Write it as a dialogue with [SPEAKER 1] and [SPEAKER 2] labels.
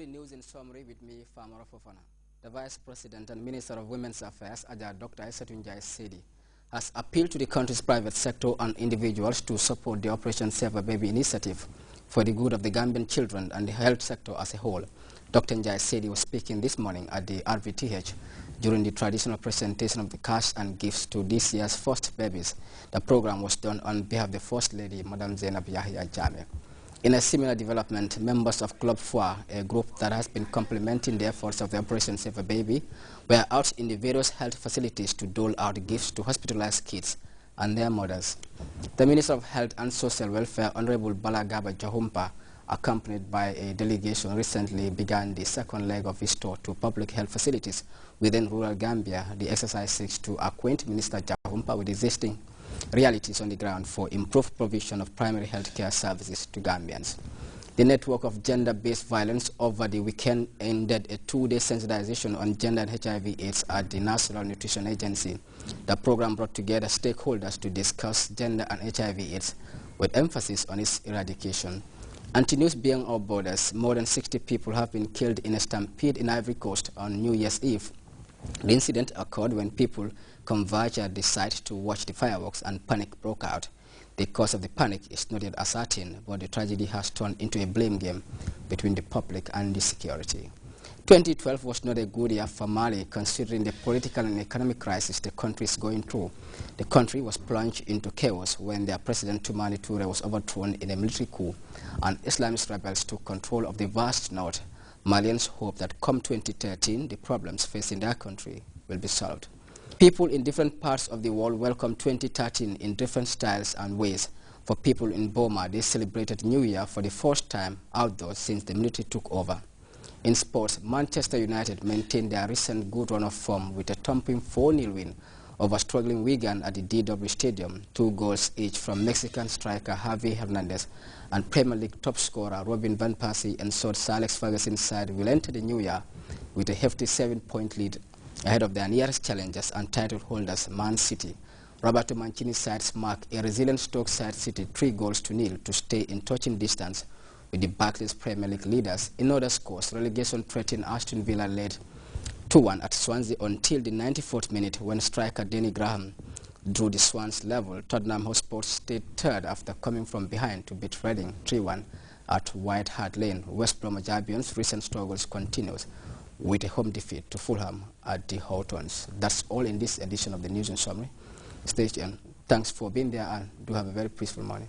[SPEAKER 1] the news in summary with me, Famara Fofana. The Vice President and Minister of Women's Affairs, Dr. Aissatou Sedi, has appealed to the country's private sector and individuals to support the Operation Save a Baby initiative for the good of the Gambian children and the health sector as a whole. Dr. Njai Sedi was speaking this morning at the RVTH during the traditional presentation of the cash and gifts to this year's first babies. The program was done on behalf of the First Lady, Madam Zainab Yahya Jammeh. In a similar development, members of Club Foire, a group that has been complementing the efforts of the Operation Save a Baby, were out in the various health facilities to dole out gifts to hospitalized kids and their mothers. The Minister of Health and Social Welfare, Honorable Balagaba Jahumpa, accompanied by a delegation, recently began the second leg of his tour to public health facilities within rural Gambia. The exercise seeks to acquaint Minister Jahumpa with existing realities on the ground for improved provision of primary health care services to Gambians. The network of gender-based violence over the weekend ended a two-day sensitization on gender and HIV/AIDS at the National Nutrition Agency. The program brought together stakeholders to discuss gender and HIV/AIDS with emphasis on its eradication. Anti-news beyond our borders, more than 60 people have been killed in a stampede in Ivory Coast on New Year's Eve. The incident occurred when people converged at the site to watch the fireworks and panic broke out. The cause of the panic is not yet ascertained, but the tragedy has turned into a blame game between the public and the security. 2012 was not a good year for Mali, considering the political and economic crisis the country is going through. The country was plunged into chaos when their president Toumani Touré was overthrown in a military coup and Islamist rebels took control of the vast north. Malians hope that come 2013, the problems facing their country will be solved. People in different parts of the world welcome 2013 in different styles and ways. For people in Burma, they celebrated New Year for the first time outdoors since the military took over. In sports, Manchester United maintained their recent good run of form with a thumping 4-0 win over struggling Wigan at the DW Stadium, 2 goals each from Mexican striker Javi Hernandez and Premier League top scorer Robin Van Persie ensured Sir Alex Ferguson's side will enter the new year with a hefty 7-point lead ahead of their nearest challengers and title holders Man City. Roberto Mancini's sides mark a resilient Stoke side City 3-0 to stay in touching distance with the Barclays Premier League leaders. In other scores, relegation threatened Aston Villa led 2-1 at Swansea until the 94th minute when striker Denny Graham drew the Swans level. Tottenham Hotspur stayed third after coming from behind to beat Reading 3-1 at White Hart Lane. West Bromwich Albion's recent struggles continues with a home defeat to Fulham at the Hawthorns. That's all in this edition of the News in Summary. Stay tuned. Thanks for being there and do have a very peaceful morning.